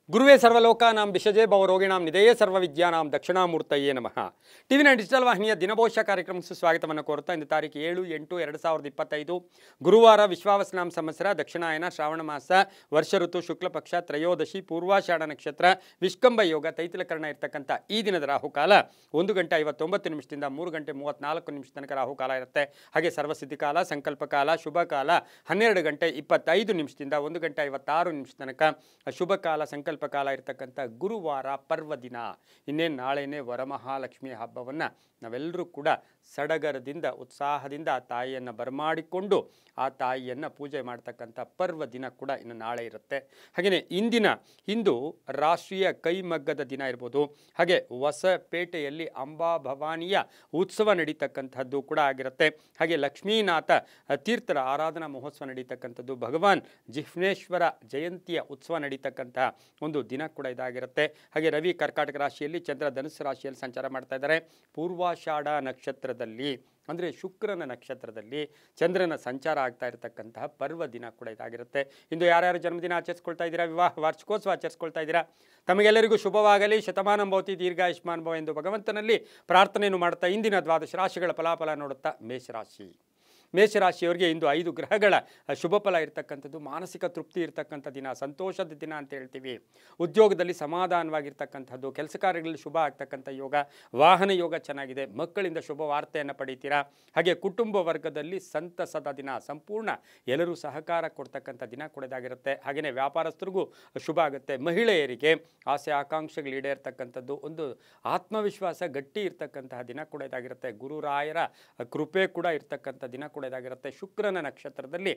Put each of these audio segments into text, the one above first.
ಗುರುವೇ ಸರ್ವಲೋಕಾನಾಂ ವಿಷಜೇ ಭವರೋಗಿಣಾಂ ನಿಧೇಯೇ ಸರ್ವವಿದ್ಯಾನಾಂ ದಕ್ಷಿಣಾಮೂರ್ತಯೇ ನಮಃ. ಟಿವಿ9 ಡಿಜಿಟಲ್ ವಾಹಿನಿಯ ದಿನಭವಿಷ್ಯ ಕಾರ್ಯಕ್ರಮಕ್ಕೆ ಸ್ವಾಗತವನ್ನು ಕೋರುತ್ತಾ ಇಂದು ತಾರೀಕು 7-8-2025 ಗುರುವಾರ ವಿಶ್ವಾವಸನಾಮ ಸಂವತ್ಸರ ದಕ್ಷಿಣಾಯನ ಶ್ರಾವಣ ಮಾಸ ವರ್ಷ ಋತು ಶುಕ್ಲ ಪಕ್ಷ ತ್ರಯೋದಶಿ ಪೂರ್ವಾಷಾಢ ನಕ್ಷತ್ರ ವಿಷ್ಕಂಭ ಯೋಗ ತೈತಿಲಕರಣ ಇರತಕ್ಕಂಥ ಈ ದಿನದ ರಾಹುಕಾಲ 1 ಗಂಟೆ 59 ನಿಮಿಷದಿಂದ 3 ಗಂಟೆ 34 ನಿಮಿಷ ತನಕ ರಾಹುಕಾಲ ಇರುತ್ತೆ. ಹಾಗೆ ಸರ್ವಸಿದ್ಧಿ ಕಾಲ, ಸಂಕಲ್ಪ ಕಾಲ, ಶುಭ ಕಾಲ 12 ಗಂಟೆ 25 ನಿಮಿಷದಿಂದ 1 ಗಂಟೆ 56 ನಿಮಿಷ ತನಕ ಶುಭ ಕಾಲ ಸಂಕಲ್ಪ ಕಾಲ ಇರತಕ್ಕಂಥ ಗುರುವಾರ ಪರ್ವ ದಿನ. ಇನ್ನೇನು ನಾಳೆನೇ ವರಮಹಾಲಕ್ಷ್ಮಿಯ ಹಬ್ಬವನ್ನು ನಾವೆಲ್ಲರೂ ಕೂಡ ಸಡಗರದಿಂದ ಉತ್ಸಾಹದಿಂದ ಆ ತಾಯಿಯನ್ನು ಬರಮಾಡಿಕೊಂಡು ಆ ತಾಯಿಯನ್ನು ಪೂಜೆ ಮಾಡ್ತಕ್ಕಂಥ ಪರ್ವ ದಿನ ಕೂಡ ಇನ್ನು ನಾಳೆ ಇರುತ್ತೆ. ಹಾಗೆಯೇ ಇಂದು ರಾಷ್ಟ್ರೀಯ ಕೈಮಗ್ಗದ ದಿನ ಇರ್ಬೋದು. ಹಾಗೆ ಹೊಸಪೇಟೆಯಲ್ಲಿ ಅಂಬಾ ಭವಾನಿಯ ಉತ್ಸವ ನಡೀತಕ್ಕಂಥದ್ದು ಕೂಡ ಆಗಿರುತ್ತೆ. ಹಾಗೆ ಲಕ್ಷ್ಮೀನಾಥ ತೀರ್ಥರ ಆರಾಧನಾ ಮಹೋತ್ಸವ ನಡೀತಕ್ಕಂಥದ್ದು, ಭಗವಾನ್ ಜಿಹ್ನೇಶ್ವರ ಜಯಂತಿಯ ಉತ್ಸವ ನಡೀತಕ್ಕಂಥ ಒಂದು ದಿನ ಕೂಡ ಇದಾಗಿರುತ್ತೆ. ಹಾಗೆ ರವಿ ಕರ್ಕಾಟಕ ರಾಶಿಯಲ್ಲಿ, ಚಂದ್ರ ಧನುಸ್ಸು ರಾಶಿಯಲ್ಲಿ ಸಂಚಾರ ಮಾಡ್ತಾ ಇದ್ದಾರೆ. ಪೂರ್ವಾಷಾಢ ನಕ್ಷತ್ರದಲ್ಲಿ ಅಂದರೆ ಶುಕ್ರನ ನಕ್ಷತ್ರದಲ್ಲಿ ಚಂದ್ರನ ಸಂಚಾರ ಆಗ್ತಾ ಇರತಕ್ಕಂತಹ ಪರ್ವ ದಿನ ಕೂಡ ಇದಾಗಿರುತ್ತೆ. ಇಂದು ಯಾರ್ಯಾರು ಜನ್ಮದಿನ ಆಚರಿಸ್ಕೊಳ್ತಾ ಇದ್ದೀರಾ, ವಿವಾಹ ವಾರ್ಷಿಕೋತ್ಸವ ಆಚರಿಸ್ಕೊಳ್ತಾ ಇದ್ದೀರಾ, ತಮಗೆಲ್ಲರಿಗೂ ಶುಭವಾಗಲಿ, ಶತಮಾನಂ ಭವತಿ, ದೀರ್ಘಾಯುಷ್ಮಾನ್ ಭವ ಎಂದು ಭಗವಂತನಲ್ಲಿ ಪ್ರಾರ್ಥನೆಯನ್ನು ಮಾಡ್ತಾ ಇಂದಿನ ದ್ವಾದಶ ರಾಶಿಗಳ ಫಲಾಫಲ ನೋಡುತ್ತಾ ಮೇಷರಾಶಿಯವರಿಗೆ ಇಂದು 5 ಗ್ರಹಗಳ ಶುಭ ಫಲ ಇರತಕ್ಕಂಥದ್ದು, ಮಾನಸಿಕ ತೃಪ್ತಿ ಇರತಕ್ಕಂಥ ದಿನ, ಸಂತೋಷದ ದಿನ ಅಂತ ಹೇಳ್ತೀವಿ. ಉದ್ಯೋಗದಲ್ಲಿ ಸಮಾಧಾನವಾಗಿರ್ತಕ್ಕಂಥದ್ದು, ಕೆಲಸ ಕಾರ್ಯಗಳಲ್ಲಿ ಶುಭ ಆಗ್ತಕ್ಕಂಥ ಯೋಗ, ವಾಹನ ಯೋಗ ಚೆನ್ನಾಗಿದೆ, ಮಕ್ಕಳಿಂದ ಶುಭ ವಾರ್ತೆಯನ್ನು ಪಡಿತೀರಾ. ಹಾಗೆ ಕುಟುಂಬ ವರ್ಗದಲ್ಲಿ ಸಂತಸದ ದಿನ, ಸಂಪೂರ್ಣ ಎಲ್ಲರೂ ಸಹಕಾರ ಕೊಡ್ತಕ್ಕಂಥ ದಿನ ಕೊಡೋದಾಗಿರುತ್ತೆ. ಹಾಗೆಯೇ ವ್ಯಾಪಾರಸ್ಥರಿಗೂ ಶುಭ ಆಗುತ್ತೆ. ಮಹಿಳೆಯರಿಗೆ ಆಸೆ ಆಕಾಂಕ್ಷೆಗಳು ಈಡೇರ್ತಕ್ಕಂಥದ್ದು, ಒಂದು ಆತ್ಮವಿಶ್ವಾಸ ಗಟ್ಟಿ ಇರ್ತಕ್ಕಂತಹ ದಿನ ಕೂಡ ಇದಾಗಿರುತ್ತೆ. ಗುರುರಾಯರ ಕೃಪೆ ಕೂಡ ಇರ್ತಕ್ಕಂಥ ದಿನ ಕೂಡ ಇದಾಗಿರುತ್ತೆ. ಶುಕ್ರನ ನಕ್ಷತ್ರದಲ್ಲಿ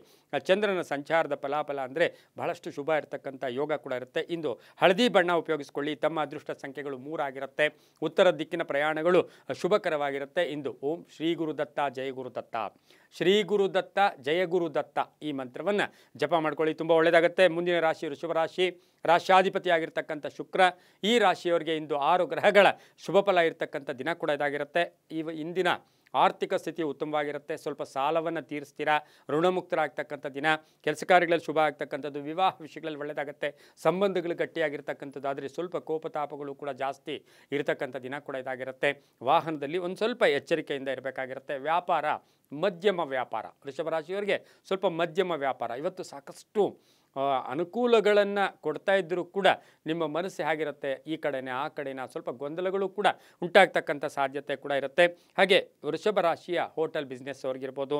ಚಂದ್ರನ ಸಂಚಾರದ ಫಲಾಫಲ ಅಂದರೆ ಬಹಳಷ್ಟು ಶುಭ ಇರತಕ್ಕಂಥ ಯೋಗ ಕೂಡ ಇರುತ್ತೆ. ಇಂದು ಹಳದಿ ಬಣ್ಣ ಉಪಯೋಗಿಸಿಕೊಳ್ಳಿ. ತಮ್ಮ ಅದೃಷ್ಟ ಸಂಖ್ಯೆಗಳು 3 ಆಗಿರುತ್ತೆ. ಉತ್ತರ ದಿಕ್ಕಿನ ಪ್ರಯಾಣಗಳು ಶುಭಕರವಾಗಿರುತ್ತೆ. ಇಂದು ಓಂ ಶ್ರೀ ಗುರುದತ್ತ ಜಯ ಗುರುದತ್ತ, ಶ್ರೀ ಗುರುದತ್ತ ಜಯ ಗುರುದತ್ತ ಈ ಮಂತ್ರವನ್ನು ಜಪ ಮಾಡ್ಕೊಳ್ಳಿ, ತುಂಬ ಒಳ್ಳೆಯದಾಗುತ್ತೆ. ಮುಂದಿನ ರಾಶಿ ವೃಷಭ ರಾಶಿ, ರಾಶ್ಯಾಧಿಪತಿಯಾಗಿರ್ತಕ್ಕಂಥ ಶುಕ್ರ. ಈ ರಾಶಿಯವರಿಗೆ ಇಂದು 6 ಗ್ರಹಗಳ ಶುಭ ಫಲ ಇರತಕ್ಕಂಥ ದಿನ ಕೂಡ ಇದಾಗಿರುತ್ತೆ. ಇಂದಿನ ಆರ್ಥಿಕ ಸ್ಥಿತಿ ಉತ್ತಮವಾಗಿರುತ್ತೆ. ಸ್ವಲ್ಪ ಸಾಲವನ್ನು ತೀರಿಸ್ತೀರಾ, ಋಣಮುಕ್ತರಾಗ್ತಕ್ಕಂಥ ದಿನ, ಕೆಲಸ ಕಾರ್ಯಗಳಲ್ಲಿ ಶುಭ ಆಗ್ತಕ್ಕಂಥದ್ದು, ವಿವಾಹ ವಿಷಯಗಳಲ್ಲಿ ಒಳ್ಳೆಯದಾಗುತ್ತೆ. ಸಂಬಂಧಗಳು ಗಟ್ಟಿಯಾಗಿರ್ತಕ್ಕಂಥದ್ದು, ಆದರೆ ಸ್ವಲ್ಪ ಕೋಪತಾಪಗಳು ಕೂಡ ಜಾಸ್ತಿ ಇರತಕ್ಕಂಥ ದಿನ ಕೂಡ ಇದಾಗಿರುತ್ತೆ. ವಾಹನದಲ್ಲಿ ಒಂದು ಸ್ವಲ್ಪ ಎಚ್ಚರಿಕೆಯಿಂದ ಇರಬೇಕಾಗಿರುತ್ತೆ. ವ್ಯಾಪಾರ ಮಧ್ಯಮ ವ್ಯಾಪಾರ, ವೃಷಭ ರಾಶಿಯವರಿಗೆ ಸ್ವಲ್ಪ ಮಧ್ಯಮ ವ್ಯಾಪಾರ. ಇವತ್ತು ಸಾಕಷ್ಟು ಅನುಕೂಲಗಳನ್ನು ಕೊಡ್ತಾ ಇದ್ದರೂ ಕೂಡ ನಿಮ್ಮ ಮನಸ್ಸು ಹೇಗಿರುತ್ತೆ, ಈ ಕಡೆನೇ ಆ ಕಡೆನ ಸ್ವಲ್ಪ ಗೊಂದಲಗಳು ಕೂಡ ಉಂಟಾಗ್ತಕ್ಕಂಥ ಸಾಧ್ಯತೆ ಕೂಡ ಇರುತ್ತೆ. ಹಾಗೆ ವೃಷಭ ರಾಶಿಯ ಹೋಟೆಲ್ ಬಿಸ್ನೆಸ್ ಅವ್ರಿಗಿರ್ಬೋದು,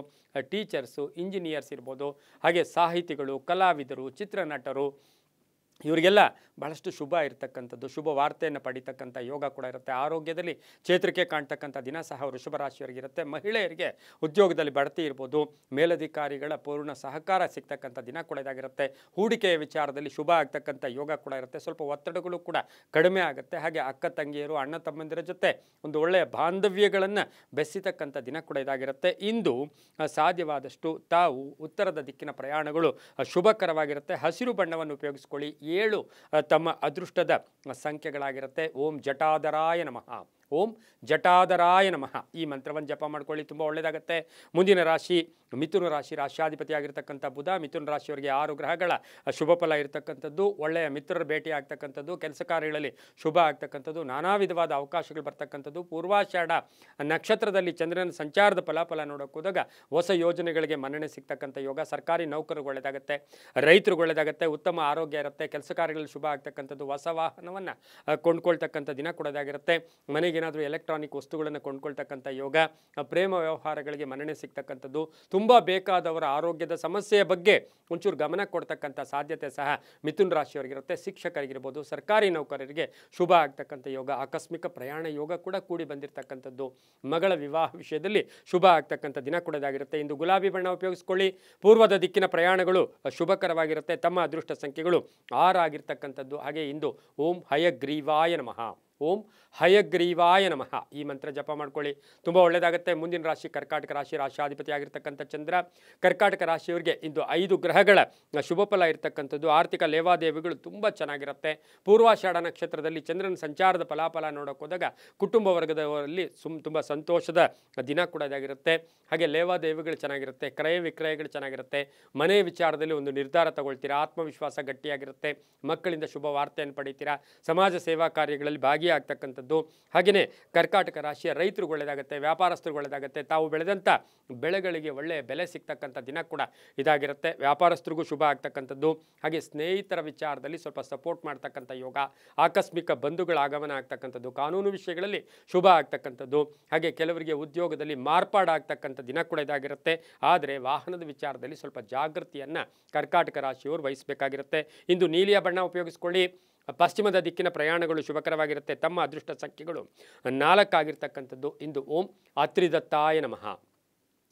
ಟೀಚರ್ಸು, ಇಂಜಿನಿಯರ್ಸ್ ಇರ್ಬೋದು, ಹಾಗೆ ಸಾಹಿತಿಗಳು, ಕಲಾವಿದರು, ಚಿತ್ರನಟರು, ಇವರಿಗೆಲ್ಲ ಬಹಳಷ್ಟು ಶುಭ ಇರತಕ್ಕಂಥದ್ದು, ಶುಭ ವಾರ್ತೆಯನ್ನು ಪಡಿತಕ್ಕಂಥ ಯೋಗ ಕೂಡ ಇರುತ್ತೆ. ಆರೋಗ್ಯದಲ್ಲಿ ಚೇತರಿಕೆ ಕಾಣ್ತಕ್ಕಂಥ ದಿನ ಸಹ ವೃಷಭ ರಾಶಿಯವರಿಗಿರುತ್ತೆ. ಮಹಿಳೆಯರಿಗೆ ಉದ್ಯೋಗದಲ್ಲಿ ಬಡ್ತಿ ಇರ್ಬೋದು, ಮೇಲಧಿಕಾರಿಗಳ ಪೂರ್ಣ ಸಹಕಾರ ಸಿಗ್ತಕ್ಕಂಥ ದಿನ ಕೂಡ ಇದಾಗಿರುತ್ತೆ. ಹೂಡಿಕೆಯ ವಿಚಾರದಲ್ಲಿ ಶುಭ ಆಗ್ತಕ್ಕಂಥ ಯೋಗ ಕೂಡ ಇರುತ್ತೆ. ಸ್ವಲ್ಪ ಒತ್ತಡಗಳು ಕೂಡ ಕಡಿಮೆ ಆಗುತ್ತೆ. ಹಾಗೆ ಅಕ್ಕ ತಂಗಿಯರು, ಅಣ್ಣ ತಮ್ಮಂದಿರ ಜೊತೆ ಒಂದು ಒಳ್ಳೆಯ ಬಾಂಧವ್ಯಗಳನ್ನು ಬೆಸೆತಕ್ಕಂಥ ದಿನ ಕೂಡ ಇದಾಗಿರುತ್ತೆ. ಇಂದು ಸಾಧ್ಯವಾದಷ್ಟು ತಾವು ಉತ್ತರದ ದಿಕ್ಕಿನ ಪ್ರಯಾಣಗಳು ಶುಭಕರವಾಗಿರುತ್ತೆ. ಹಸಿರು ಬಣ್ಣವನ್ನು ಉಪಯೋಗಿಸ್ಕೊಳ್ಳಿ. 7 ತಮ್ಮ ಅದೃಷ್ಟದ ಸಂಖ್ಯೆಗಳಾಗಿರುತ್ತೆ. ಓಂ ಜಟಾಧರಾಯ ನಮಃ, ಓಂ ಜಟಾಧರಾಯ ನಮಃ ಈ ಮಂತ್ರವನ್ನು ಜಪ ಮಾಡ್ಕೊಳ್ಳಿ, ತುಂಬ ಒಳ್ಳೆಯದಾಗುತ್ತೆ. ಮುಂದಿನ ರಾಶಿ ಮಿಥುನ ರಾಶಿ, ರಾಶ್ಯಾಧಿಪತಿಯಾಗಿರ್ತಕ್ಕಂಥ ಬುಧ. ಮಿಥುನ ರಾಶಿಯವರಿಗೆ 6 ಗ್ರಹಗಳ ಶುಭ ಫಲ ಇರತಕ್ಕಂಥದ್ದು, ಒಳ್ಳೆಯ ಮಿತ್ರರ ಭೇಟಿ ಆಗ್ತಕ್ಕಂಥದ್ದು, ಕೆಲಸ ಕಾರ್ಯಗಳಲ್ಲಿ ಶುಭ ಆಗ್ತಕ್ಕಂಥದ್ದು, ನಾನಾ ವಿಧವಾದ ಅವಕಾಶಗಳು ಬರ್ತಕ್ಕಂಥದ್ದು. ಪೂರ್ವಾಷಾಢ ನಕ್ಷತ್ರದಲ್ಲಿ ಚಂದ್ರನ ಸಂಚಾರದ ಫಲಾಫಲ ನೋಡೋಕೆ ಹೋದಾಗ ಹೊಸ ಯೋಜನೆಗಳಿಗೆ ಮನ್ನಣೆ ಸಿಗ್ತಕ್ಕಂಥ ಯೋಗ. ಸರ್ಕಾರಿ ನೌಕರರು ಒಳ್ಳೆಯದಾಗುತ್ತೆ, ರೈತರು ಒಳ್ಳೆಯದಾಗುತ್ತೆ, ಉತ್ತಮ ಆರೋಗ್ಯ ಇರುತ್ತೆ, ಕೆಲಸ ಕಾರ್ಯಗಳಲ್ಲಿ ಶುಭ ಆಗ್ತಕ್ಕಂಥದ್ದು, ಹೊಸ ವಾಹನವನ್ನು ಕೊಂಡ್ಕೊಳ್ತಕ್ಕಂಥ ದಿನ ಕೊಡೋದಾಗಿರುತ್ತೆ. ಮನೆಗೆ ಏನಾದರೂ ಎಲೆಕ್ಟ್ರಾನಿಕ್ ವಸ್ತುಗಳನ್ನು ಕೊಂಡ್ಕೊಳ್ತಕ್ಕಂಥ ಯೋಗ. ಪ್ರೇಮ ವ್ಯವಹಾರಗಳಿಗೆ ಮನ್ನಣೆ ಸಿಗ್ತಕ್ಕಂಥದ್ದು. ತುಂಬ ಬೇಕಾದವರ ಆರೋಗ್ಯದ ಸಮಸ್ಯೆಯ ಬಗ್ಗೆ ಒಂಚೂರು ಗಮನ ಕೊಡ್ತಕ್ಕಂಥ ಸಾಧ್ಯತೆ ಸಹ ಮಿಥುನ ರಾಶಿಯವರಿಗಿರುತ್ತೆ. ಶಿಕ್ಷಕರಿಗಿರ್ಬೋದು, ಸರ್ಕಾರಿ ನೌಕರರಿಗೆ ಶುಭ ಆಗ್ತಕ್ಕಂಥ ಯೋಗ. ಆಕಸ್ಮಿಕ ಪ್ರಯಾಣ ಯೋಗ ಕೂಡ ಕೂಡಿ ಬಂದಿರತಕ್ಕಂಥದ್ದು. ಮಗಳ ವಿವಾಹ ವಿಷಯದಲ್ಲಿ ಶುಭ ಆಗ್ತಕ್ಕಂಥ ದಿನ ಕೊಡೋದಾಗಿರುತ್ತೆ. ಇಂದು ಗುಲಾಬಿ ಬಣ್ಣ ಉಪಯೋಗಿಸ್ಕೊಳ್ಳಿ. ಪೂರ್ವದ ದಿಕ್ಕಿನ ಪ್ರಯಾಣಗಳು ಶುಭಕರವಾಗಿರುತ್ತೆ. ತಮ್ಮ ಅದೃಷ್ಟ ಸಂಖ್ಯೆಗಳು 6 ಆಗಿರ್ತಕ್ಕಂಥದ್ದು. ಹಾಗೆ ಇಂದು ಓಂ ಹಯಗ್ರೀವಾಯ ನಮಃ, ಓಂ ಹಯಗ್ರೀವಾಯ ನಮಃ ಈ ಮಂತ್ರ ಜಪ ಮಾಡ್ಕೊಳ್ಳಿ, ತುಂಬ ಒಳ್ಳೆಯದಾಗುತ್ತೆ. ಮುಂದಿನ ರಾಶಿ ಕರ್ಕಾಟಕ ರಾಶಿ, ರಾಶಿಯಾಧಿಪತಿ ಆಗಿರ್ತಕ್ಕಂಥ ಚಂದ್ರ. ಕರ್ಕಾಟಕ ರಾಶಿಯವರಿಗೆ ಇಂದು 5 ಗ್ರಹಗಳ ಶುಭ ಫಲ ಇರತಕ್ಕಂಥದ್ದು. ಆರ್ಥಿಕ ಲೇವಾದೇವಿಗಳು ತುಂಬ ಚೆನ್ನಾಗಿರುತ್ತೆ. ಪೂರ್ವಾಷಾಢ ನಕ್ಷತ್ರದಲ್ಲಿ ಚಂದ್ರನ ಸಂಚಾರದ ಫಲಾಫಲ ನೋಡೋಕೆ ಹೋದಾಗ ಕುಟುಂಬ ವರ್ಗದವರಲ್ಲಿ ತುಂಬ ಸಂತೋಷದ ದಿನ ಕೂಡ ಇದಾಗಿರುತ್ತೆ. ಹಾಗೆ ಲೇವಾದೇವಿಗಳು ಚೆನ್ನಾಗಿರುತ್ತೆ, ಕ್ರಯ ವಿಕ್ರಯಗಳು ಚೆನ್ನಾಗಿರುತ್ತೆ. ಮನೆ ವಿಚಾರದಲ್ಲಿ ಒಂದು ನಿರ್ಧಾರ ತಗೊಳ್ತೀರಾ, ಆತ್ಮವಿಶ್ವಾಸ ಗಟ್ಟಿಯಾಗಿರುತ್ತೆ. ಮಕ್ಕಳಿಂದ ಶುಭ ವಾರ್ತೆಯನ್ನು ಪಡಿತೀರಾ, ಸಮಾಜ ಸೇವಾ ಕಾರ್ಯಗಳಲ್ಲಿ ಭಾಗಿಯಾಗ್ತಕ್ಕಂಥದ್ದು. ಹಾಗೆಯೇ ಕರ್ಕಾಟಕ ರಾಶಿಯ ರೈತರಿಗೆ ಒಳ್ಳೆಯದಾಗುತ್ತೆ, ವ್ಯಾಪಾರಸ್ಥರಿಗೆ ಒಳ್ಳೆಯದಾಗುತ್ತೆ. ತಾವು ಬೆಳೆದಂಥ ಬೆಳೆಗಳಿಗೆ ಒಳ್ಳೆಯ ಬೆಲೆ ಸಿಗ್ತಕ್ಕಂಥ ದಿನ ಕೂಡ ಇದಾಗಿರುತ್ತೆ. ವ್ಯಾಪಾರಸ್ಥರಿಗೂ ಶುಭ ಆಗ್ತಕ್ಕಂಥದ್ದು. ಹಾಗೆ ಸ್ನೇಹಿತರ ವಿಚಾರದಲ್ಲಿ ಸ್ವಲ್ಪ ಸಪೋರ್ಟ್ ಮಾಡ್ತಕ್ಕಂಥ ಯೋಗ, ಆಕಸ್ಮಿಕ ಬಂಧುಗಳ ಆಗಮನ ಆಗ್ತಕ್ಕಂಥದ್ದು, ಕಾನೂನು ವಿಷಯಗಳಲ್ಲಿ ಶುಭ ಆಗ್ತಕ್ಕಂಥದ್ದು. ಹಾಗೆ ಕೆಲವರಿಗೆ ಉದ್ಯೋಗದಲ್ಲಿ ಮಾರ್ಪಾಡಾಗ್ತಕ್ಕಂಥ ದಿನ ಕೂಡ ಇದಾಗಿರುತ್ತೆ. ಆದರೆ ವಾಹನದ ವಿಚಾರದಲ್ಲಿ ಸ್ವಲ್ಪ ಜಾಗೃತಿಯನ್ನು ಕರ್ಕಾಟಕ ರಾಶಿಯವರು ವಹಿಸಬೇಕಾಗಿರುತ್ತೆ. ಇಂದು ನೀಲಿಯ ಬಣ್ಣ ಉಪಯೋಗಿಸ್ಕೊಳ್ಳಿ. ಪಶ್ಚಿಮದ ದಿಕ್ಕಿನ ಪ್ರಯಾಣಗಳು ಶುಭಕರವಾಗಿರುತ್ತೆ. ತಮ್ಮ ಅದೃಷ್ಟ ಸಂಖ್ಯೆಗಳು 4 ಆಗಿರ್ತಕ್ಕಂಥದ್ದು. ಇಂದು ಓಂ ಅತ್ರಿದತ್ತಾಯ ನಮಃ,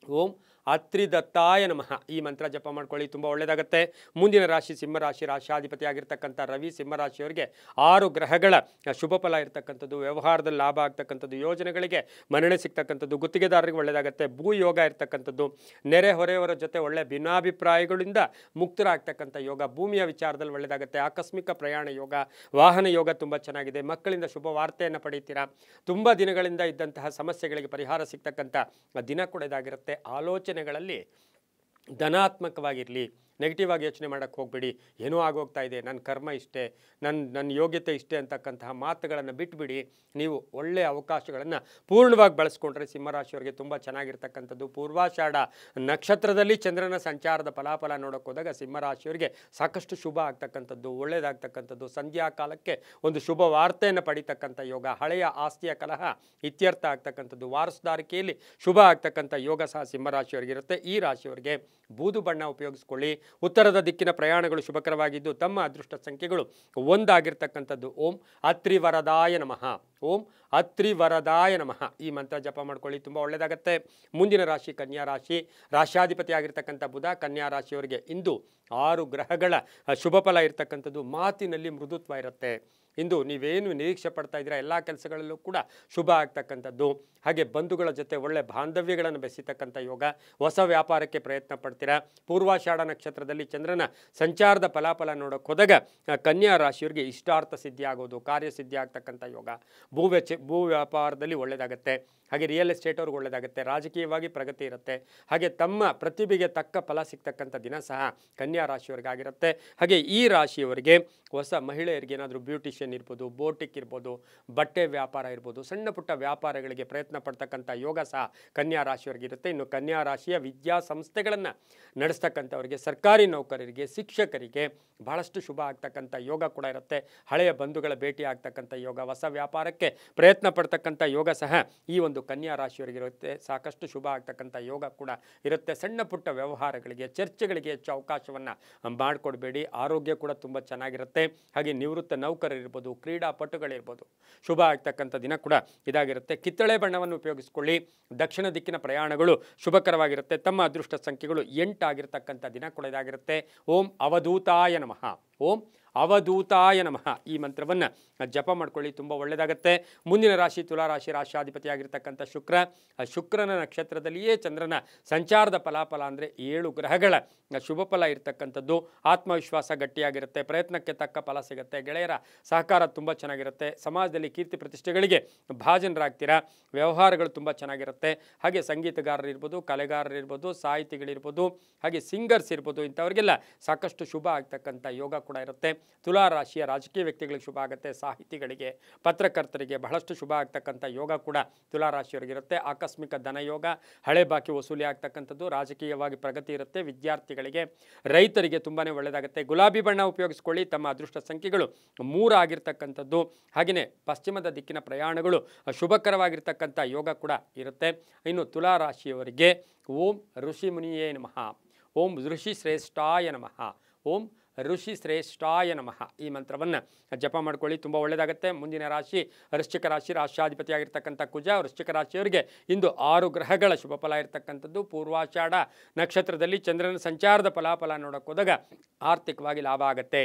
ಓಂ ಅತ್ರಿದತ್ತಾಯ ನಮಃ ಈ ಮಂತ್ರ ಜಪ ಮಾಡ್ಕೊಳ್ಳಿ, ತುಂಬ ಒಳ್ಳೆಯದಾಗುತ್ತೆ. ಮುಂದಿನ ರಾಶಿ ಸಿಂಹರಾಶಿ, ರಾಶಿಯಾಧಿಪತಿ ಆಗಿರ್ತಕ್ಕಂಥ ರವಿ ಸಿಂಹರಾಶಿಯವರಿಗೆ 6 ಗ್ರಹಗಳ ಶುಭ ಫಲ ಇರ್ತಕ್ಕಂಥದ್ದು. ವ್ಯವಹಾರದಲ್ಲಿ ಲಾಭ ಆಗ್ತಕ್ಕಂಥದ್ದು, ಯೋಜನೆಗಳಿಗೆ ಮನ್ನಣೆ ಸಿಗ್ತಕ್ಕಂಥದ್ದು, ಗುತ್ತಿಗೆದಾರರಿಗೆ ಒಳ್ಳೆಯದಾಗುತ್ತೆ. ಭೂ ಯೋಗ ಇರ್ತಕ್ಕಂಥದ್ದು, ನೆರೆ ಹೊರೆಯವರ ಜೊತೆ ಒಳ್ಳೆ ಭಿನ್ನಾಭಿಪ್ರಾಯಗಳಿಂದ ಮುಕ್ತರಾಗ್ತಕ್ಕಂಥ ಯೋಗ, ಭೂಮಿಯ ವಿಚಾರದಲ್ಲಿ ಒಳ್ಳೆಯದಾಗುತ್ತೆ. ಆಕಸ್ಮಿಕ ಪ್ರಯಾಣ ಯೋಗ, ವಾಹನ ಯೋಗ ತುಂಬ ಚೆನ್ನಾಗಿದೆ. ಮಕ್ಕಳಿಂದ ಶುಭ ವಾರ್ತೆಯನ್ನು ಪಡೀತೀರಾ. ತುಂಬ ದಿನಗಳಿಂದ ಇದ್ದಂತಹ ಸಮಸ್ಯೆಗಳಿಗೆ ಪರಿಹಾರ ಸಿಗ್ತಕ್ಕಂಥ ದಿನ ಕೂಡ ಇದಾಗಿರುತ್ತೆ. ಆಲೋಚನೆಗಳಲ್ಲಿ ಧನಾತ್ಮಕವಾಗಿರಲಿ, ನೆಗೆಟಿವ್ ಆಗಿ ಯೋಚನೆ ಮಾಡೋಕ್ಕೆ ಹೋಗಬೇಡಿ. ಏನೋ ಆಗೋಗ್ತಾ ಇದೆ, ನನ್ನ ಕರ್ಮ ಇಷ್ಟೇ, ನನ್ನ ಯೋಗ್ಯತೆ ಇಷ್ಟೇ ಅಂತಕ್ಕಂತಹ ಮಾತುಗಳನ್ನು ಬಿಟ್ಬಿಡಿ. ನೀವು ಒಳ್ಳೆಯ ಅವಕಾಶಗಳನ್ನು ಪೂರ್ಣವಾಗಿ ಬಳಸ್ಕೊಂಡ್ರೆ ಸಿಂಹರಾಶಿಯವರಿಗೆ ತುಂಬ ಚೆನ್ನಾಗಿರ್ತಕ್ಕಂಥದ್ದು. ಪೂರ್ವಾಷಾಢ ನಕ್ಷತ್ರದಲ್ಲಿ ಚಂದ್ರನ ಸಂಚಾರದ ಫಲಾಫಲ ನೋಡೋಕೆ ಹೋದಾಗ ಸಿಂಹರಾಶಿಯವರಿಗೆ ಸಾಕಷ್ಟು ಶುಭ ಆಗ್ತಕ್ಕಂಥದ್ದು, ಒಳ್ಳೆಯದಾಗ್ತಕ್ಕಂಥದ್ದು. ಸಂಧ್ಯಾ ಕಾಲಕ್ಕೆ ಒಂದು ಶುಭ ವಾರ್ತೆಯನ್ನು ಪಡಿತಕ್ಕಂಥ ಯೋಗ, ಹಳೆಯ ಆಸ್ತಿಯ ಕಲಹ ಇತ್ಯರ್ಥ ಆಗ್ತಕ್ಕಂಥದ್ದು, ವಾರಸುದಾರಿಕೆಯಲ್ಲಿ ಶುಭ ಆಗ್ತಕ್ಕಂಥ ಯೋಗ ಸಹ ಸಿಂಹರಾಶಿಯವರಿಗಿರುತ್ತೆ. ಈ ರಾಶಿಯವರಿಗೆ ಬೂದು ಬಣ್ಣ ಉಪಯೋಗಿಸ್ಕೊಳ್ಳಿ. ಉತ್ತರದ ದಿಕ್ಕಿನ ಪ್ರಯಾಣಗಳು ಶುಭಕರವಾಗಿದ್ದು ತಮ್ಮ ಅದೃಷ್ಟ ಸಂಖ್ಯೆಗಳು 1 ಆಗಿರ್ತಕ್ಕಂಥದ್ದು. ಓಂ ಅತ್ರಿವರದಾಯ ನಮಃ, ಓಂ ಅತ್ರಿವರದಾಯ ನಮಃ ಈ ಮಂತ್ರ ಜಪ ಮಾಡ್ಕೊಳ್ಳಿ, ತುಂಬ ಒಳ್ಳೆಯದಾಗುತ್ತೆ. ಮುಂದಿನ ರಾಶಿ ಕನ್ಯಾ ರಾಶಿ, ರಾಶಿಯಾಧಿಪತಿ ಆಗಿರ್ತಕ್ಕಂಥ ಬುಧ. ಕನ್ಯಾ ರಾಶಿಯವರಿಗೆ ಇಂದು 6 ಗ್ರಹಗಳ ಶುಭ ಫಲ ಇರ್ತಕ್ಕಂಥದ್ದು. ಮಾತಿನಲ್ಲಿ ಮೃದುತ್ವ ಇರುತ್ತೆ. ಇಂದು ನೀವೇನು ನಿರೀಕ್ಷೆ ಪಡ್ತಾ ಇದ್ದೀರಾ ಎಲ್ಲ ಕೆಲಸಗಳಲ್ಲೂ ಕೂಡ ಶುಭ ಆಗ್ತಕ್ಕಂಥದ್ದು. ಹಾಗೆ ಬಂಧುಗಳ ಜೊತೆ ಒಳ್ಳೆ ಬಾಂಧವ್ಯಗಳನ್ನು ಬೆಸೆತಕ್ಕಂಥ ಯೋಗ, ಹೊಸ ವ್ಯಾಪಾರಕ್ಕೆ ಪ್ರಯತ್ನ ಪಡ್ತೀರಾ. ಪೂರ್ವಾಷಾಢ ನಕ್ಷತ್ರದಲ್ಲಿ ಚಂದ್ರನ ಸಂಚಾರದ ಫಲಾಫಲ ನೋಡೋಕೆ ಹೋದಾಗ ಕನ್ಯಾ ರಾಶಿಯವರಿಗೆ ಇಷ್ಟಾರ್ಥ ಸಿದ್ಧಿ ಆಗೋದು, ಕಾರ್ಯಸಿದ್ಧಿ ಆಗ್ತಕ್ಕಂಥ ಯೋಗ, ಭೂ ವ್ಯಾಪಾರದಲ್ಲಿ ಒಳ್ಳೆಯದಾಗುತ್ತೆ. ಹಾಗೆ ರಿಯಲ್ ಎಸ್ಟೇಟ್ ಅವ್ರಿಗೆ ಒಳ್ಳೆಯದಾಗುತ್ತೆ. ರಾಜಕೀಯವಾಗಿ ಪ್ರಗತಿ ಇರುತ್ತೆ. ಹಾಗೆ ತಮ್ಮ ಪ್ರತಿಭೆಗೆ ತಕ್ಕ ಫಲ ಸಿಗ್ತಕ್ಕಂಥ ದಿನ ಸಹ ಕನ್ಯಾ ರಾಶಿಯವರಿಗಾಗಿರುತ್ತೆ. ಹಾಗೆ ಈ ರಾಶಿಯವರಿಗೆ ಹೊಸ ಮಹಿಳೆಯರಿಗೆ ಏನಾದರೂ ಬ್ಯೂಟಿಷಿಯನ್ ಇರ್ಬೋದು, ಬೋಟಿಕ್ ಇರ್ಬೋದು, ಬಟ್ಟೆ ವ್ಯಾಪಾರ ಇರ್ಬೋದು, ಸಣ್ಣ ಪುಟ್ಟ ವ್ಯಾಪಾರಗಳಿಗೆ ಪ್ರಯತ್ನ ಪಡ್ತಕ್ಕಂಥ ಯೋಗ ಸಹ ಕನ್ಯಾ ರಾಶಿಯವರಿಗಿರುತ್ತೆ. ಇನ್ನು ಕನ್ಯಾ ರಾಶಿಯ ವಿದ್ಯಾಸಂಸ್ಥೆಗಳನ್ನು ನಡೆಸ್ತಕ್ಕಂಥವರಿಗೆ, ಸರ್ಕಾರಿ ನೌಕರರಿಗೆ, ಶಿಕ್ಷಕರಿಗೆ ಬಹಳಷ್ಟು ಶುಭ ಆಗ್ತಕ್ಕಂಥ ಯೋಗ ಕೂಡ ಇರುತ್ತೆ. ಹಳೆಯ ಬಂಧುಗಳ ಭೇಟಿ ಆಗ್ತಕ್ಕಂಥ ಯೋಗ, ಹೊಸ ವ್ಯಾಪಾರಕ್ಕೆ ಪ್ರಯತ್ನ ಪಡ್ತಕ್ಕಂಥ ಯೋಗ ಸಹ ಈ ಒಂದು ಕನ್ಯಾ ರಾಶಿಯವರಿಗಿರುತ್ತೆ. ಸಾಕಷ್ಟು ಶುಭ ಆಗ್ತಕ್ಕಂಥ ಯೋಗ ಕೂಡ ಇರುತ್ತೆ. ಸಣ್ಣ ಪುಟ್ಟ ವ್ಯವಹಾರಗಳಿಗೆ, ಚರ್ಚೆಗಳಿಗೆ ಹೆಚ್ಚು ಅವಕಾಶವನ್ನು ಮಾಡಿಕೊಡ್ಬೇಡಿ. ಆರೋಗ್ಯ ಕೂಡ ತುಂಬ ಚೆನ್ನಾಗಿರುತ್ತೆ. ಹಾಗೆ ನಿವೃತ್ತ ನೌಕರರಿರ್ಬೋದು, ಕ್ರೀಡಾಪಟುಗಳಿರ್ಬೋದು, ಶುಭ ಆಗ್ತಕ್ಕಂಥ ದಿನ ಕೂಡ ಇದಾಗಿರುತ್ತೆ. ಕಿತ್ತಳೆ ಬಣ್ಣವನ್ನು ಉಪಯೋಗಿಸ್ಕೊಳ್ಳಿ. ದಕ್ಷಿಣ ದಿಕ್ಕಿನ ಪ್ರಯಾಣಗಳು ಶುಭಕರವಾಗಿರುತ್ತೆ. ತಮ್ಮ ಅದೃಷ್ಟ ಸಂಖ್ಯೆಗಳು 8 ಆಗಿರ್ತಕ್ಕಂಥ ದಿನ ಕೂಡ ಇದಾಗಿರುತ್ತೆ. ಓಂ ಅವಧೂತಾಯ ನಮಃ, ಓಂ ಅವಧೂತಾಯ ನಮಃ ಈ ಮಂತ್ರವನ್ನು ಜಪ ಮಾಡ್ಕೊಳ್ಳಿ, ತುಂಬ ಒಳ್ಳೆಯದಾಗುತ್ತೆ. ಮುಂದಿನ ರಾಶಿ ತುಲಾರಾಶಿ, ರಾಶಿಯಾಧಿಪತಿಯಾಗಿರ್ತಕ್ಕಂಥ ಶುಕ್ರ. ಶುಕ್ರನ ನಕ್ಷತ್ರದಲ್ಲಿಯೇ ಚಂದ್ರನ ಸಂಚಾರದ ಫಲಾಫಲ ಅಂದರೆ 7 ಗ್ರಹಗಳ ಶುಭ ಫಲ ಇರತಕ್ಕಂಥದ್ದು. ಆತ್ಮವಿಶ್ವಾಸ ಗಟ್ಟಿಯಾಗಿರುತ್ತೆ, ಪ್ರಯತ್ನಕ್ಕೆ ತಕ್ಕ ಫಲ ಸಿಗುತ್ತೆ, ಗೆಳೆಯರ ಸಹಕಾರ ತುಂಬ ಚೆನ್ನಾಗಿರುತ್ತೆ, ಸಮಾಜದಲ್ಲಿ ಕೀರ್ತಿ ಪ್ರತಿಷ್ಠೆಗಳಿಗೆ ಭಾಜನರಾಗ್ತೀರಾ, ವ್ಯವಹಾರಗಳು ತುಂಬ ಚೆನ್ನಾಗಿರುತ್ತೆ. ಹಾಗೆ ಸಂಗೀತಗಾರರಿರ್ಬೋದು, ಕಲೆಗಾರರಿರ್ಬೋದು, ಸಾಹಿತಿಗಳಿರ್ಬೋದು, ಹಾಗೆ ಸಿಂಗರ್ಸ್ ಇರ್ಬೋದು, ಇಂಥವ್ರಿಗೆಲ್ಲ ಸಾಕಷ್ಟು ಶುಭ ಆಗ್ತಕ್ಕಂಥ ಯೋಗ ಕೂಡ ಇರುತ್ತೆ. ತುಲಾ ರಾಶಿಯ ರಾಜಕೀಯ ವ್ಯಕ್ತಿಗಳಿಗೆ ಶುಭ ಆಗುತ್ತೆ, ಸಾಹಿತಿಗಳಿಗೆ, ಪತ್ರಕರ್ತರಿಗೆ ಬಹಳಷ್ಟು ಶುಭ ಆಗ್ತಕ್ಕಂಥ ಯೋಗ ಕೂಡ ತುಲಾ ರಾಶಿಯವರಿಗಿರುತ್ತೆ. ಆಕಸ್ಮಿಕ ಧನಯೋಗ, ಹಳೆ ಬಾಕಿ ವಸೂಲಿ ಆಗ್ತಕ್ಕಂಥದ್ದು, ರಾಜಕೀಯವಾಗಿ ಪ್ರಗತಿ ಇರುತ್ತೆ. ವಿದ್ಯಾರ್ಥಿಗಳಿಗೆ, ರೈತರಿಗೆ ತುಂಬಾ ಒಳ್ಳೆಯದಾಗುತ್ತೆ. ಗುಲಾಬಿ ಬಣ್ಣ ಉಪಯೋಗಿಸ್ಕೊಳ್ಳಿ. ತಮ್ಮ ಅದೃಷ್ಟ ಸಂಖ್ಯೆಗಳು 3 ಆಗಿರ್ತಕ್ಕಂಥದ್ದು. ಹಾಗೆಯೇ ಪಶ್ಚಿಮದ ದಿಕ್ಕಿನ ಪ್ರಯಾಣಗಳು ಶುಭಕರವಾಗಿರ್ತಕ್ಕಂಥ ಯೋಗ ಕೂಡ ಇರುತ್ತೆ. ಇನ್ನು ತುಲಾ ರಾಶಿಯವರಿಗೆ ಓಂ ಋಷಿ ಮುನಿಯೇ ನಮಃ, ಓಂ ಋಷಿ ಶ್ರೇಷ್ಠಾಯ ನಮಃ, ಓಂ ಋಷಿ ಶ್ರೇಷ್ಠಾಯ ನಮಃ ಈ ಮಂತ್ರವನ್ನು ಜಪ ಮಾಡ್ಕೊಳ್ಳಿ, ತುಂಬ ಒಳ್ಳೆಯದಾಗುತ್ತೆ. ಮುಂದಿನ ರಾಶಿ ವೃಶ್ಚಿಕ ರಾಶಿ, ರಾಶಿಯಾಧಿಪತಿಯಾಗಿರ್ತಕ್ಕಂಥ ಕುಜ. ವೃಶ್ಚಿಕ ರಾಶಿಯವರಿಗೆ ಇಂದು 6 ಗ್ರಹಗಳ ಶುಭ ಫಲ ಇರತಕ್ಕಂಥದ್ದು. ಪೂರ್ವಾಷಾಢ ನಕ್ಷತ್ರದಲ್ಲಿ ಚಂದ್ರನ ಸಂಚಾರದ ಫಲಾಫಲ ನೋಡೋಕೆ ಹೋದಾಗ ಆರ್ಥಿಕವಾಗಿ ಲಾಭ ಆಗುತ್ತೆ.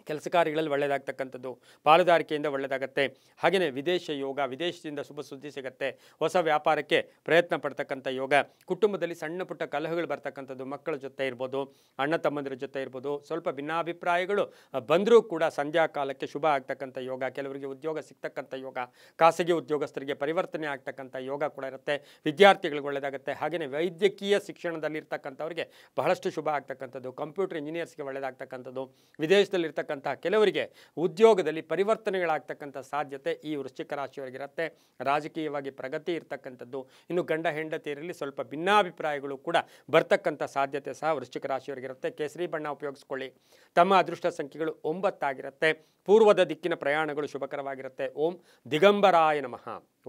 ಕೆಲಸ ಕಾರ್ಯಗಳಲ್ಲಿ ಒಳ್ಳೆಯದಾಗ್ತಕ್ಕಂಥದ್ದು, ಪಾಲುದಾರಿಕೆಯಿಂದ ಒಳ್ಳೆಯದಾಗತ್ತೆ. ಹಾಗೆಯೇ ವಿದೇಶ ಯೋಗ, ವಿದೇಶದಿಂದ ಶುಭ ಸುದ್ದಿ ಸಿಗುತ್ತೆ. ಹೊಸ ವ್ಯಾಪಾರಕ್ಕೆ ಪ್ರಯತ್ನ ಪಡ್ತಕ್ಕಂಥ ಯೋಗ. ಕುಟುಂಬದಲ್ಲಿ ಸಣ್ಣ ಪುಟ್ಟ ಕಲಹಗಳು ಬರ್ತಕ್ಕಂಥದ್ದು, ಮಕ್ಕಳ ಜೊತೆ ಇರ್ಬೋದು, ಅಣ್ಣ ತಮ್ಮಂದಿರ ಜೊತೆ ಇರ್ಬೋದು, ಸ್ವಲ್ಪ ಭಿನ್ನಾಭಿಪ್ರಾಯಗಳು ಬಂದರೂ ಕೂಡ ಸಂಧ್ಯಾ ಕಾಲಕ್ಕೆ ಶುಭ ಆಗ್ತಕ್ಕಂಥ ಯೋಗ. ಕೆಲವರಿಗೆ ಉದ್ಯೋಗ ಸಿಗ್ತಕ್ಕಂಥ ಯೋಗ, ಖಾಸಗಿ ಉದ್ಯೋಗಸ್ಥರಿಗೆ ಪರಿವರ್ತನೆ ಆಗ್ತಕ್ಕಂಥ ಯೋಗ ಕೂಡ ಇರುತ್ತೆ. ವಿದ್ಯಾರ್ಥಿಗಳಿಗೆ ಒಳ್ಳೆಯದಾಗುತ್ತೆ. ಹಾಗೆಯೇ ವೈದ್ಯಕೀಯ ಶಿಕ್ಷಣದಲ್ಲಿ ಇರ್ತಕ್ಕಂಥವ್ರಿಗೆ ಬಹಳಷ್ಟು ಶುಭ ಆಗ್ತಕ್ಕಂಥದ್ದು, ಕಂಪ್ಯೂಟರ್ ಇಂಜಿನಿಯರ್ಸ್ಗೆ ಒಳ್ಳೆಯದಾಗ್ತಕ್ಕಂಥದ್ದು, ವಿದೇಶದಲ್ಲಿರ್ತಕ್ಕಂಥ ಕೆಲವರಿಗೆ ಉದ್ಯೋಗದಲ್ಲಿ ಪರಿವರ್ತನೆಗಳಾಗ್ತಕ್ಕಂಥ ಸಾಧ್ಯತೆ ಈ ವೃಶ್ಚಿಕ ರಾಶಿಯವರಿಗಿರುತ್ತೆ. ರಾಜಕೀಯವಾಗಿ ಪ್ರಗತಿ ಇರ್ತಕ್ಕಂಥದ್ದು, ಇನ್ನು ಗಂಡ ಹೆಂಡತಿಯರಲ್ಲಿ ಸ್ವಲ್ಪ ಭಿನ್ನಾಭಿಪ್ರಾಯಗಳು ಕೂಡ ಬರ್ತಕ್ಕಂಥ ಸಾಧ್ಯತೆ ಸಹ ವೃಶ್ಚಿಕ ರಾಶಿಯವರಿಗಿರುತ್ತೆ. ಕೇಸರಿ ಬಣ್ಣ ಉಪಯೋಗಿಸ್ಕೊಳ್ಳಿ. ತಮ್ಮ ಅದೃಷ್ಟ ಸಂಖ್ಯೆಗಳು 9 ಆಗಿರುತ್ತೆ. ಪೂರ್ವದ ದಿಕ್ಕಿನ ಪ್ರಯಾಣಗಳು ಶುಭಕರವಾಗಿರುತ್ತೆ. ಓಂ ದಿಗಂಬರಾಯ ನಮಃ.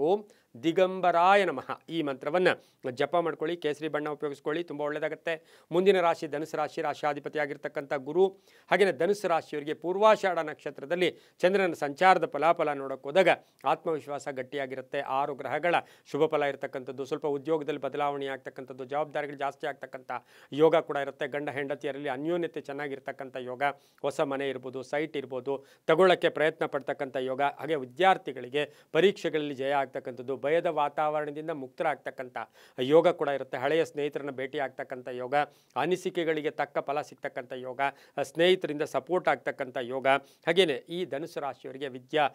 ಓಂ ದಿಗಂಬರಾಯ ನಮಃ ಈ ಮಂತ್ರವನ್ನು ಜಪ ಮಾಡ್ಕೊಳ್ಳಿ. ಕೇಸರಿ ಬಣ್ಣ ಉಪಯೋಗಿಸ್ಕೊಳ್ಳಿ, ತುಂಬ ಒಳ್ಳೆಯದಾಗುತ್ತೆ. ಮುಂದಿನ ರಾಶಿ ಧನುಸು ರಾಶಿ, ರಾಶಿಯಾಧಿಪತಿಯಾಗಿರ್ತಕ್ಕಂಥ ಗುರು. ಹಾಗೆಯೇ ಧನುಸು ರಾಶಿಯವರಿಗೆ ಪೂರ್ವಾಷಾಢ ನಕ್ಷತ್ರದಲ್ಲಿ ಚಂದ್ರನ ಸಂಚಾರದ ಫಲಾಫಲ ನೋಡೋಕೆ ಹೋದಾಗ ಆತ್ಮವಿಶ್ವಾಸ ಗಟ್ಟಿಯಾಗಿರುತ್ತೆ. 6 ಗ್ರಹಗಳ ಶುಭ ಫಲ ಇರತಕ್ಕಂಥದ್ದು, ಸ್ವಲ್ಪ ಉದ್ಯೋಗದಲ್ಲಿ ಬದಲಾವಣೆ ಆಗ್ತಕ್ಕಂಥದ್ದು, ಜವಾಬ್ದಾರಿಗಳು ಜಾಸ್ತಿ ಆಗ್ತಕ್ಕಂಥ ಯೋಗ ಕೂಡ ಇರುತ್ತೆ. ಗಂಡ ಹೆಂಡತಿಯರಲ್ಲಿ ಅನ್ಯೋನ್ಯತೆ ಚೆನ್ನಾಗಿರ್ತಕ್ಕಂಥ ಯೋಗ. ಹೊಸ ಮನೆ ಇರ್ಬೋದು, ಸೈಟ್ ಇರ್ಬೋದು, ತಗೊಳ್ಳೋಕ್ಕೆ ಪ್ರಯತ್ನ ಪಡ್ತಕ್ಕಂಥ ಯೋಗ. ಹಾಗೆ ವಿದ್ಯಾರ್ಥಿಗಳಿಗೆ ಪರೀಕ್ಷೆಗಳಲ್ಲಿ ಜಯ ಆಗ್ತಕ್ಕಂಥದ್ದು, ಭಯದ ವಾತಾವರಣದಿಂದ ಮುಕ್ತರಾಗ್ತಕ್ಕಂಥ ಯೋಗ ಕೂಡ ಇರುತ್ತೆ. ಹಳೆಯ ಸ್ನೇಹಿತರನ್ನ ಭೇಟಿ ಆಗ್ತಕ್ಕಂಥ ಯೋಗ, ಅನಿಸಿಕೆಗಳಿಗೆ ತಕ್ಕ ಫಲ ಸಿಗ್ತಕ್ಕಂಥ ಯೋಗ, ಸ್ನೇಹಿತರಿಂದ ಸಪೋರ್ಟ್ ಆಗ್ತಕ್ಕಂಥ ಯೋಗ. ಹಾಗೆಯೇ ಈ ಧನುಸು ರಾಶಿಯವರಿಗೆ ವಿದ್ಯಾ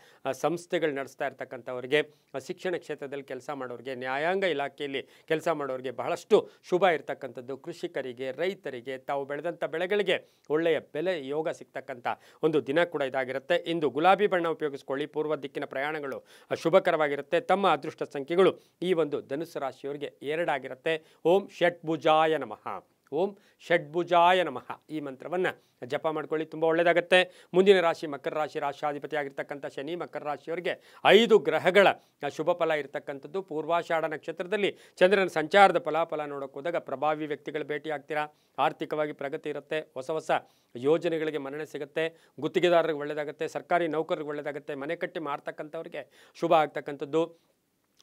ಸಂಸ್ಥೆಗಳು ನಡೆಸ್ತಾ ಇರ್ತಕ್ಕಂಥವ್ರಿಗೆ, ಶಿಕ್ಷಣ ಕ್ಷೇತ್ರದಲ್ಲಿ ಕೆಲಸ ಮಾಡೋರಿಗೆ, ನ್ಯಾಯಾಂಗ ಇಲಾಖೆಯಲ್ಲಿ ಕೆಲಸ ಮಾಡೋರಿಗೆ ಬಹಳಷ್ಟು ಶುಭ ಇರ್ತಕ್ಕಂಥದ್ದು. ಕೃಷಿಕರಿಗೆ, ರೈತರಿಗೆ ತಾವು ಬೆಳೆದಂಥ ಬೆಳೆಗಳಿಗೆ ಒಳ್ಳೆಯ ಬೆಲೆ ಯೋಗ ಸಿಗ್ತಕ್ಕಂಥ ಒಂದು ದಿನ ಕೂಡ ಇದಾಗಿರುತ್ತೆ. ಇಂದು ಗುಲಾಬಿ ಬಣ್ಣ ಉಪಯೋಗಿಸ್ಕೊಳ್ಳಿ. ಪೂರ್ವ ದಿಕ್ಕಿನ ಪ್ರಯಾಣಗಳು ಶುಭಕರವಾಗಿರುತ್ತೆ. ತಮ್ಮ ಅದೃಷ್ಟ ಸಂಖ್ಯೆಗಳು ಈ ಒಂದು ಧನುಸು ರಾಶಿಯವರಿಗೆ 2 ಆಗಿರುತ್ತೆ. ಓಂ ಷಡ್ಭುಜಾಯ ನಮಃ. ಓಂ ಷಡ್ಭುಜಾಯ ನಮಃ ಈ ಮಂತ್ರವನ್ನು ಜಪ ಮಾಡ್ಕೊಳ್ಳಿ, ತುಂಬ ಒಳ್ಳೆಯದಾಗುತ್ತೆ. ಮುಂದಿನ ರಾಶಿ ಮಕರ ರಾಶಿ, ರಾಶಿಯಾಧಿಪತಿ ಆಗಿರ್ತಕ್ಕಂಥ ಶನಿ. ಮಕರ ರಾಶಿಯವರಿಗೆ 5 ಗ್ರಹಗಳ ಶುಭ ಫಲ ಇರತಕ್ಕಂಥದ್ದು. ಪೂರ್ವಾಷಾಢ ನಕ್ಷತ್ರದಲ್ಲಿ ಚಂದ್ರನ ಸಂಚಾರದ ಫಲಾಫಲ ನೋಡೋಕೆ ಹೋದಾಗ ಪ್ರಭಾವಿ ವ್ಯಕ್ತಿಗಳು ಭೇಟಿ ಆಗ್ತೀರಾ. ಆರ್ಥಿಕವಾಗಿ ಪ್ರಗತಿ ಇರುತ್ತೆ. ಹೊಸ ಹೊಸ ಯೋಜನೆಗಳಿಗೆ ಮನ್ನಣೆ ಸಿಗುತ್ತೆ. ಗುತ್ತಿಗೆದಾರರಿಗೆ ಒಳ್ಳೆಯದಾಗುತ್ತೆ. ಸರ್ಕಾರಿ ನೌಕರರಿಗೆ ಒಳ್ಳೆಯದಾಗುತ್ತೆ. ಮನೆ ಕಟ್ಟಿ ಮಾರ್ತಕ್ಕಂಥವ್ರಿಗೆ ಶುಭ ಆಗ್ತಕ್ಕಂಥದ್ದು.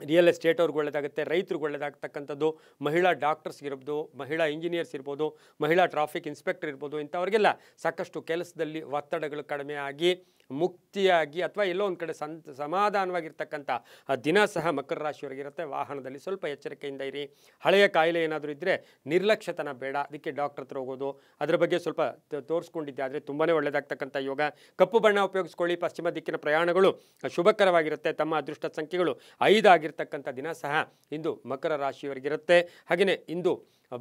ರಿಯಲ್ ಎಸ್ಟೇಟ್ ಅವ್ರಿಗೆ ಒಳ್ಳೆಯದಾಗುತ್ತೆ. ರೈತರಿಗೆ ಒಳ್ಳೆಯದಾಗ್ತಕ್ಕಂಥದ್ದು. ಮಹಿಳಾ ಡಾಕ್ಟರ್ಸ್ ಇರ್ಬೋದು, ಮಹಿಳಾ ಇಂಜಿನಿಯರ್ಸ್ ಇರ್ಬೋದು, ಮಹಿಳಾ ಟ್ರಾಫಿಕ್ ಇನ್ಸ್ಪೆಕ್ಟರ್ ಇರ್ಬೋದು, ಇಂಥವ್ರಿಗೆಲ್ಲ ಸಾಕಷ್ಟು ಕೆಲಸದಲ್ಲಿ ಒತ್ತಡಗಳು ಕಡಿಮೆ ಆಗಿ ಮುಕ್ತಿಯಾಗಿ ಅಥವಾ ಎಲ್ಲೋ ಒಂದು ಕಡೆ ಸಮಾಧಾನವಾಗಿರ್ತಕ್ಕಂಥ ದಿನ ಸಹ ಮಕರ ರಾಶಿಯವರಿಗಿರುತ್ತೆ. ವಾಹನದಲ್ಲಿ ಸ್ವಲ್ಪ ಎಚ್ಚರಿಕೆಯಿಂದ ಇರಿ. ಹಳೆಯ ಕಾಯಿಲೆ ಏನಾದರೂ ಇದ್ದರೆ ನಿರ್ಲಕ್ಷ್ಯತನ ಬೇಡ. ಅದಕ್ಕೆ ಡಾಕ್ಟರ್ ಹತ್ರ ಹೋಗೋದು, ಅದರ ಬಗ್ಗೆ ಸ್ವಲ್ಪ ತೋರಿಸ್ಕೊಂಡಿದ್ದೆ ಆದರೆ ತುಂಬಾ ಒಳ್ಳೆಯದಾಗ್ತಕ್ಕಂಥ ಯೋಗ. ಕಪ್ಪು ಬಣ್ಣ ಉಪಯೋಗಿಸ್ಕೊಳ್ಳಿ. ಪಶ್ಚಿಮ ದಿಕ್ಕಿನ ಪ್ರಯಾಣಗಳು ಶುಭಕರವಾಗಿರುತ್ತೆ. ತಮ್ಮ ಅದೃಷ್ಟ ಸಂಖ್ಯೆಗಳು 5 ಆಗಿರ್ತಕ್ಕಂಥ ದಿನ ಸಹ ಇಂದು ಮಕರ ರಾಶಿಯವರಿಗಿರುತ್ತೆ. ಹಾಗೆಯೇ ಇಂದು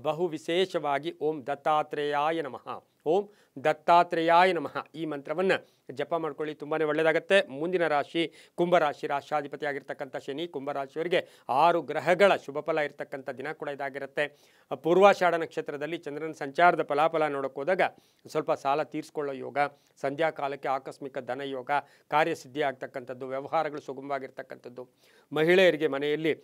ಬಹು ವಿಶೇಷವಾಗಿ ಓಂ ದತ್ತಾತ್ರೇಯಾಯ ನಮಃ. ಓಂ ದತ್ತಾತ್ರೇಯಾಯ ನಮಃ ಈ ಮಂತ್ರವನ್ನು ಜಪ ಮಾಡ್ಕೊಳ್ಳಿ, ತುಂಬಾ ಒಳ್ಳೆಯದಾಗುತ್ತೆ. ಮುಂದಿನ ರಾಶಿ ಕುಂಭರಾಶಿ, ರಾಶಿಯಾಧಿಪತಿ ಆಗಿರ್ತಕ್ಕಂಥ ಶನಿ. ಕುಂಭರಾಶಿಯವರಿಗೆ 6 ಗ್ರಹಗಳ ಶುಭ ಫಲ ಇರತಕ್ಕಂಥ ದಿನ ಕೂಡ ಇದಾಗಿರುತ್ತೆ. ಪೂರ್ವಾಷಾಢ ನಕ್ಷತ್ರದಲ್ಲಿ ಚಂದ್ರನ ಸಂಚಾರದ ಫಲಾಫಲ ನೋಡೋಕೆ ಹೋದಾಗ ಸ್ವಲ್ಪ ಸಾಲ ತೀರಿಸ್ಕೊಳ್ಳೋ ಯೋಗ, ಸಂಧ್ಯಾ ಕಾಲಕ್ಕೆ ಆಕಸ್ಮಿಕ ಧನ ಯೋಗ, ಕಾರ್ಯಸಿದ್ಧಿ ಆಗ್ತಕ್ಕಂಥದ್ದು, ವ್ಯವಹಾರಗಳು ಸುಗಮವಾಗಿರ್ತಕ್ಕಂಥದ್ದು, ಮಹಿಳೆಯರಿಗೆ ಮನೆಯಲ್ಲಿ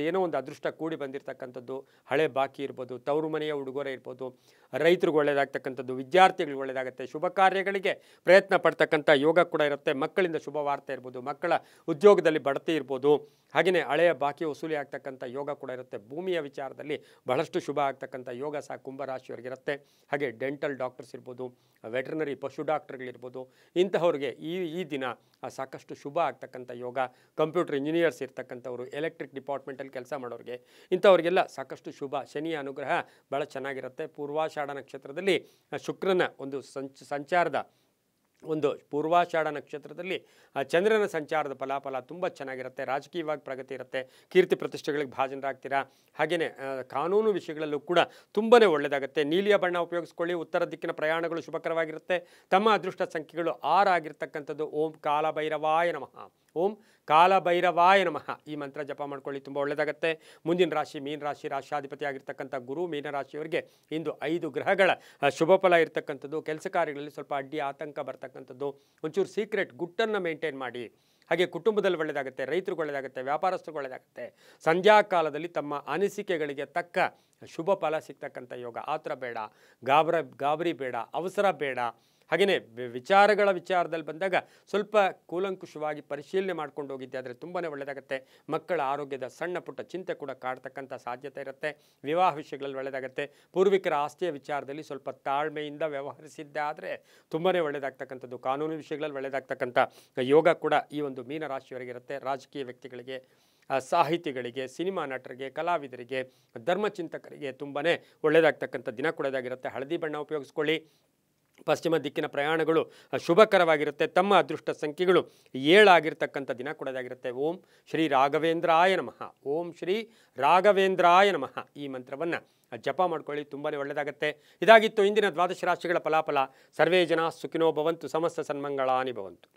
ಏನೋ ಒಂದು ಅದೃಷ್ಟ ಕೂಡಿ ಬಂದಿರತಕ್ಕಂಥದ್ದು, ಹಳೆ ಬಾಕಿ ಇರ್ಬೋದು, ತವರು ಮನೆಯ ಉಡುಗೊರೆ ಇರ್ಬೋದು, ರೈತರಿಗೆ ಒಳ್ಳೆಯದಾಗ್ತಕ್ಕಂಥದ್ದು, ವಿದ್ಯಾರ್ಥಿಗಳಿಗೆ ಒಳ್ಳೆಯದಾಗುತ್ತೆ. ಶುಭ ಕಾರ್ಯಗಳಿಗೆ ಪ್ರಯತ್ನ ಪಡ್ತಕ್ಕಂಥ ಯೋಗ ಕೂಡ ಇರುತ್ತೆ. ಮಕ್ಕಳಿಂದ ಶುಭ ವಾರ್ತೆ ಇರ್ಬೋದು, ಮಕ್ಕಳ ಉದ್ಯೋಗದಲ್ಲಿ ಬಡ್ತಿ ಇರ್ಬೋದು, ಹಾಗೆಯೇ ಹಳೆಯ ಬಾಕಿ ವಸೂಲಿ ಆಗ್ತಕ್ಕಂಥ ಯೋಗ ಕೂಡ ಇರುತ್ತೆ. ಭೂಮಿಯ ವಿಚಾರದಲ್ಲಿ ಬಹಳಷ್ಟು ಶುಭ ಆಗ್ತಕ್ಕಂಥ ಯೋಗ ಸಹ ಕುಂಭರಾಶಿಯವರಿಗಿರುತ್ತೆ. ಹಾಗೆ ಡೆಂಟಲ್ ಡಾಕ್ಟರ್ಸ್ ಇರ್ಬೋದು, ವೆಟರ್ನರಿ ಪಶು ಡಾಕ್ಟರ್ಗಳಿರ್ಬೋದು, ಇಂತಹವ್ರಿಗೆ ಈ ದಿನ ಸಾಕಷ್ಟು ಶುಭ ಆಗ್ತಕ್ಕಂಥ ಯೋಗ. ಕಂಪ್ಯೂಟರ್ ಇಂಜಿನಿಯರ್ಸ್ ಇರ್ತಕ್ಕಂಥವ್ರು, ಎಲೆಕ್ಟ್ರಿಕ್ ಡಿಪಾರ್ಟ್ಮೆಂಟಲ್ಲಿ ಕೆಲಸ ಮಾಡೋರಿಗೆ, ಇಂಥವ್ರಿಗೆಲ್ಲ ಸಾಕಷ್ಟು ಶುಭ. ಶನಿಯ ಅನುಗ್ರಹ ಭಾಳ ಚೆನ್ನಾಗಿರುತ್ತೆ. ಪೂರ್ವಾಷಾಢ ನಕ್ಷತ್ರದಲ್ಲಿ ಶುಕ್ರನ ಪೂರ್ವಾಷಾಢ ನಕ್ಷತ್ರದಲ್ಲಿ ಚಂದ್ರನ ಸಂಚಾರದ ಫಲಾಫಲ ತುಂಬ ಚೆನ್ನಾಗಿರುತ್ತೆ. ರಾಜಕೀಯವಾಗಿ ಪ್ರಗತಿ ಇರುತ್ತೆ. ಕೀರ್ತಿ ಪ್ರತಿಷ್ಠೆಗಳಿಗೆ ಭಾಜನರಾಗ್ತೀರಾ. ಹಾಗೆಯೇ ಕಾನೂನು ವಿಷಯಗಳಲ್ಲೂ ಕೂಡ ತುಂಬಾ ಒಳ್ಳೆಯದಾಗುತ್ತೆ. ನೀಲಿಯ ಬಣ್ಣ ಉಪಯೋಗಿಸ್ಕೊಳ್ಳಿ. ಉತ್ತರ ದಿಕ್ಕಿನ ಪ್ರಯಾಣಗಳು ಶುಭಕರವಾಗಿರುತ್ತೆ. ತಮ್ಮ ಅದೃಷ್ಟ ಸಂಖ್ಯೆಗಳು 6 ಆಗಿರ್ತಕ್ಕಂಥದ್ದು. ಓಂ ಕಾಲಭೈರವಾಯ ನಮಃ. ಓಂ ಕಾಲಭೈರವಾಯ ನಮಃ ಈ ಮಂತ್ರ ಜಪ ಮಾಡ್ಕೊಳ್ಳಿ, ತುಂಬ ಒಳ್ಳೆಯದಾಗುತ್ತೆ. ಮುಂದಿನ ರಾಶಿ ಮೀನ ರಾಶಿ, ರಾಶಿಯಾಧಿಪತಿ ಆಗಿರ್ತಕ್ಕಂಥ ಗುರು. ಮೀನರಾಶಿಯವರಿಗೆ ಇಂದು 5 ಗ್ರಹಗಳ ಶುಭ ಫಲ ಇರತಕ್ಕಂಥದ್ದು. ಕೆಲಸ ಕಾರ್ಯಗಳಲ್ಲಿ ಸ್ವಲ್ಪ ಅಡ್ಡಿ ಆತಂಕ ಬರ್ತಕ್ಕಂಥದ್ದು. ಒಂಚೂರು ಸೀಕ್ರೆಟ್ ಗುಟ್ಟನ್ನು ಮೇಂಟೈನ್ ಮಾಡಿ. ಹಾಗೆ ಕುಟುಂಬದಲ್ಲಿ ಒಳ್ಳೆಯದಾಗುತ್ತೆ, ರೈತರಿಗೆ ಒಳ್ಳೆಯದಾಗುತ್ತೆ, ವ್ಯಾಪಾರಸ್ಥರಿಗೆ ಒಳ್ಳೆಯದಾಗುತ್ತೆ. ಸಂಧ್ಯಾ ಕಾಲದಲ್ಲಿ ತಮ್ಮ ಅನಿಸಿಕೆಗಳಿಗೆ ತಕ್ಕ ಶುಭ ಫಲ ಸಿಗ್ತಕ್ಕಂಥ ಯೋಗ. ಆತರ ಬೇಡ, ಗಾಬರಿ ಬೇಡ, ಅವಸರ ಬೇಡ. ಹಾಗೆಯೇ ವಿಚಾರದಲ್ಲಿ ಬಂದಾಗ ಸ್ವಲ್ಪ ಕೂಲಂಕುಷವಾಗಿ ಪರಿಶೀಲನೆ ಮಾಡ್ಕೊಂಡು ಹೋಗಿದ್ದೆ ಆದರೆ ತುಂಬಾ ಒಳ್ಳೆಯದಾಗುತ್ತೆ. ಮಕ್ಕಳ ಆರೋಗ್ಯದ ಸಣ್ಣ ಪುಟ್ಟ ಚಿಂತೆ ಕೂಡ ಕಾಡ್ತಕ್ಕಂಥ ಸಾಧ್ಯತೆ ಇರುತ್ತೆ. ವಿವಾಹ ವಿಷಯಗಳಲ್ಲಿ ಒಳ್ಳೆಯದಾಗುತ್ತೆ. ಪೂರ್ವಿಕರ ಆಸ್ತಿಯ ವಿಚಾರದಲ್ಲಿ ಸ್ವಲ್ಪ ತಾಳ್ಮೆಯಿಂದ ವ್ಯವಹರಿಸಿದ್ದೆ ಆದರೆ ತುಂಬಾ ಒಳ್ಳೆಯದಾಗ್ತಕ್ಕಂಥದ್ದು. ಕಾನೂನು ವಿಷಯಗಳಲ್ಲಿ ಒಳ್ಳೆಯದಾಗ್ತಕ್ಕಂಥ ಯೋಗ ಕೂಡ ಈ ಒಂದು ಮೀನರಾಶಿಯವರಿಗೆ ಇರುತ್ತೆ. ರಾಜಕೀಯ ವ್ಯಕ್ತಿಗಳಿಗೆ, ಸಾಹಿತಿಗಳಿಗೆ, ಸಿನಿಮಾ ನಟರಿಗೆ, ಕಲಾವಿದರಿಗೆ, ಧರ್ಮಚಿಂತಕರಿಗೆ ತುಂಬಾ ಒಳ್ಳೆಯದಾಗ್ತಕ್ಕಂಥ ದಿನ ಕೊಡೋದಾಗಿರುತ್ತೆ. ಹಳದಿ ಬಣ್ಣ ಉಪಯೋಗಿಸ್ಕೊಳ್ಳಿ. ಪಶ್ಚಿಮ ದಿಕ್ಕಿನ ಪ್ರಯಾಣಗಳು ಶುಭಕರವಾಗಿರುತ್ತೆ. ತಮ್ಮ ಅದೃಷ್ಟ ಸಂಖ್ಯೆಗಳು 7 ಆಗಿರ್ತಕ್ಕಂಥ ದಿನ ಕೊಡೋದಾಗಿರುತ್ತೆ. ಓಂ ಶ್ರೀ ರಾಘವೇಂದ್ರಾಯ ನಮಃ, ಓಂ ಶ್ರೀ ರಾಘವೇಂದ್ರಾಯ ನಮಃ ಈ ಮಂತ್ರವನ್ನು ಜಪ ಮಾಡ್ಕೊಳ್ಳಿ, ತುಂಬಾ ಒಳ್ಳೆಯದಾಗುತ್ತೆ. ಇದಾಗಿತ್ತು ಇಂದಿನ ದ್ವಾದಶ ರಾಶಿಗಳ ಫಲಾಫಲ. ಸರ್ವೇ ಜನ ಸುಖಿನೋ ಭವಂತು, ಸಮಸ್ತ ಸನ್ಮಂಗಳಾನಿ ಭವಂತು.